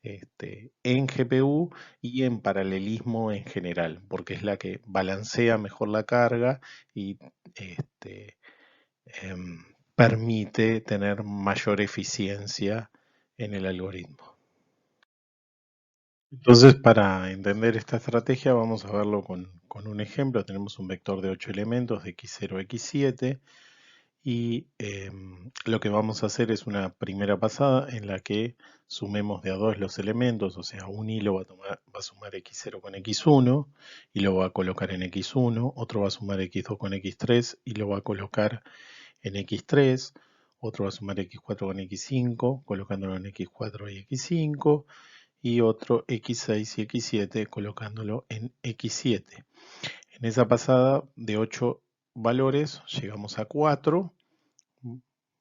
en GPU y en paralelismo en general, porque es la que balancea mejor la carga y em, permite tener mayor eficiencia en el algoritmo. Entonces, para entender esta estrategia, vamos a verlo con un ejemplo. Tenemos un vector de 8 elementos de x0 a x7 y lo que vamos a hacer es una primera pasada en la que sumemos de a 2 los elementos, o sea, un hilo va a sumar x0 con x1 y lo va a colocar en x1, otro va a sumar x2 con x3 y lo va a colocar en x3, otro va a sumar x4 con x5, colocándolo en x4 y x5, y otro x6 y x7 colocándolo en x7. En esa pasada de 8 valores llegamos a 4.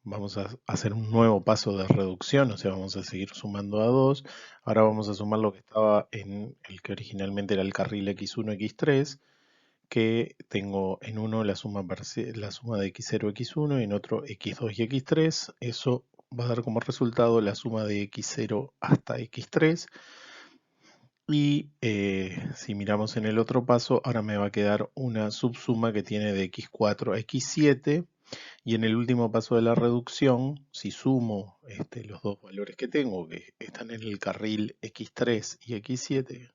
Vamos a hacer un nuevo paso de reducción, o sea, vamos a seguir sumando a 2. Ahora vamos a sumar lo que estaba en el que originalmente era el carril x1, x3, que tengo en uno la suma de x0, x1 y en otro x2 y x3. Eso va a dar como resultado la suma de x0 hasta x3. Y si miramos en el otro paso, ahora me va a quedar una subsuma que tiene de x4 a x7. Y en el último paso de la reducción, si sumo los dos valores que tengo, que están en el carril x3 y x7,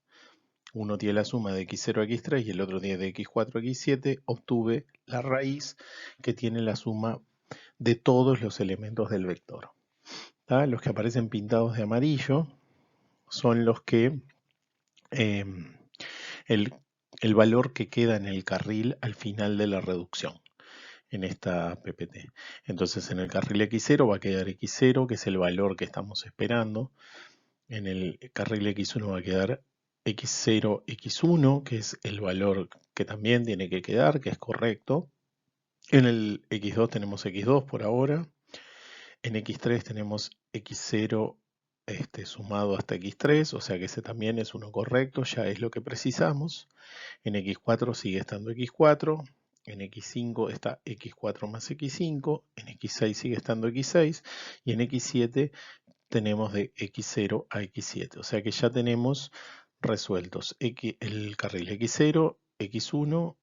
uno tiene la suma de x0 a x3 y el otro tiene de x4 a x7, obtuve la raíz que tiene la suma de todos los elementos del vector. ¿Tá? Los que aparecen pintados de amarillo son los que el, el valor que queda en el carril al final de la reducción en esta PPT. Entonces en el carril X0 va a quedar X0, que es el valor que estamos esperando. En el carril X1 va a quedar X0, X1, que es el valor que también tiene que quedar, que es correcto. En el X2 tenemos X2 por ahora. En X3 tenemos X0 sumado hasta X3, o sea que ese también es uno correcto, ya es lo que precisamos. En X4 sigue estando X4. En X5 está X4 más X5. En X6 sigue estando X6. Y en X7 tenemos de X0 a X7. O sea que ya tenemos resueltos el carril X0, X1,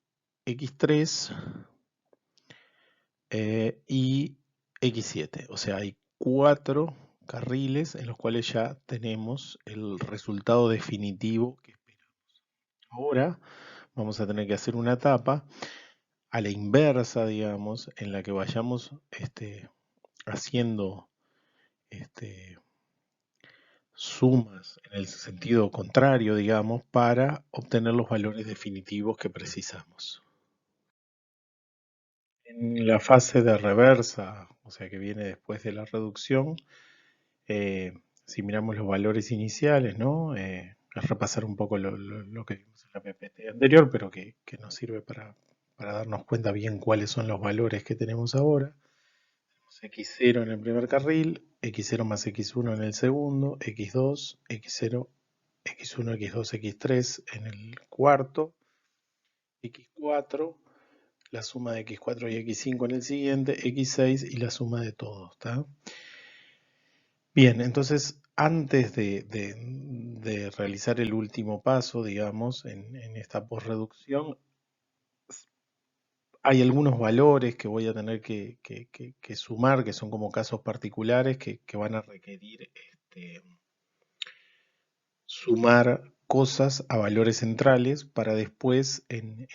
X3 y X7. O sea, hay 4 carriles en los cuales ya tenemos el resultado definitivo que esperamos. Ahora vamos a tener que hacer una etapa a la inversa, digamos, en la que vayamos haciendo sumas en el sentido contrario, digamos, para obtener los valores definitivos que precisamos. En la fase de reversa, o sea que viene después de la reducción, si miramos los valores iniciales, ¿no? Es repasar un poco lo que vimos en la PPT anterior, pero que nos sirve para darnos cuenta bien cuáles son los valores que tenemos ahora. X0 en el primer carril, X0 más X1 en el segundo, X2, X0, X1, X2, X3 en el cuarto, X4, la suma de X4 y X5 en el siguiente, X6 y la suma de todos. ¿Tá? Bien, entonces antes de realizar el último paso, digamos, en esta posreducción, hay algunos valores que voy a tener que sumar, que son como casos particulares que van a requerir sumar cosas a valores centrales para después en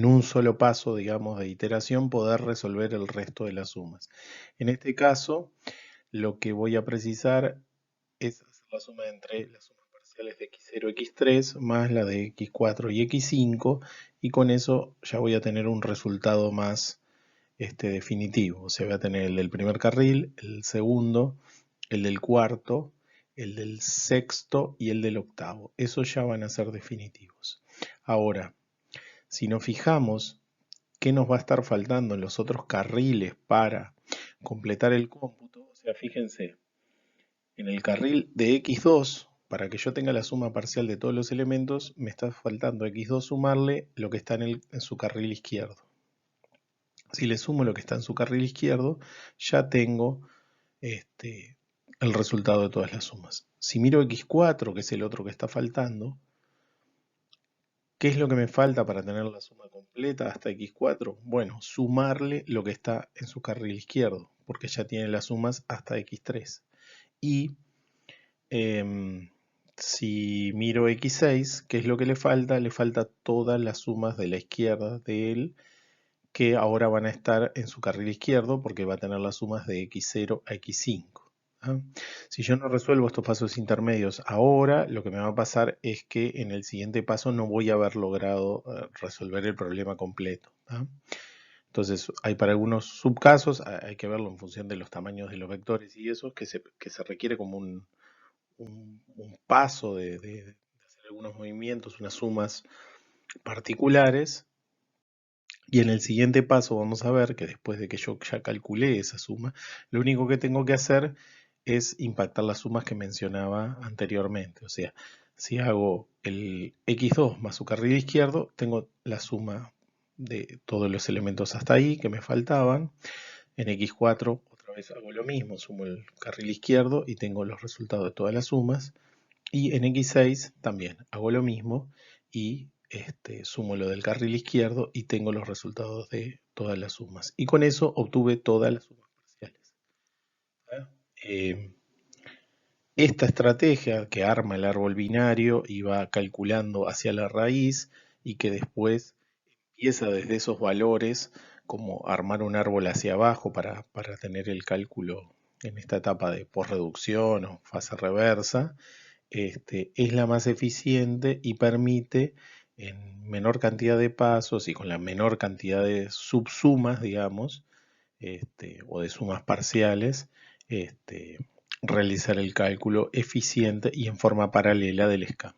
un solo paso, digamos, de iteración poder resolver el resto de las sumas. En este caso, lo que voy a precisar es hacer la suma entre las sumas parciales de x0 y x3 más la de x4 y x5 y con eso ya voy a tener un resultado más definitivo. O sea, voy a tener el del primer carril, el segundo, el del cuarto, el del sexto y el del octavo. Esos ya van a ser definitivos. Ahora, si nos fijamos qué nos va a estar faltando en los otros carriles para completar el cómputo, o sea, fíjense, en el carril de x2, para que yo tenga la suma parcial de todos los elementos, me está faltando x2 sumarle lo que está en su carril izquierdo. Si le sumo lo que está en su carril izquierdo, ya tengo el resultado de todas las sumas. Si miro x4, que es el otro que está faltando, ¿qué es lo que me falta para tener la suma completa hasta x4? Bueno, sumarle lo que está en su carril izquierdo, porque ya tiene las sumas hasta x3. Y si miro x6, ¿qué es lo que le falta? Le falta todas las sumas de la izquierda de él, que ahora van a estar en su carril izquierdo, porque va a tener las sumas de x0 a x5. ¿Ah? Si yo no resuelvo estos pasos intermedios ahora, lo que me va a pasar es que en el siguiente paso no voy a haber logrado resolver el problema completo. ¿Ah? Entonces, hay para algunos subcasos, hay que verlo en función de los tamaños de los vectores y eso, que se requiere como un paso de hacer algunos movimientos, unas sumas particulares. Y en el siguiente paso vamos a ver que después de que yo ya calculé esa suma, lo único que tengo que hacer es impactar las sumas que mencionaba anteriormente. O sea, si hago el x2 más su carril izquierdo, tengo la suma de todos los elementos hasta ahí que me faltaban. En x4 otra vez hago lo mismo, sumo el carril izquierdo y tengo los resultados de todas las sumas. Y en x6 también hago lo mismo y sumo lo del carril izquierdo y tengo los resultados de todas las sumas. Y con eso obtuve todas las sumas parciales. Esta estrategia que arma el árbol binario y va calculando hacia la raíz y que después empieza desde esos valores como armar un árbol hacia abajo para tener el cálculo en esta etapa de posreducción o fase reversa, es la más eficiente y permite en menor cantidad de pasos y con la menor cantidad de subsumas, digamos, o de sumas parciales, realizar el cálculo eficiente y en forma paralela del escáner.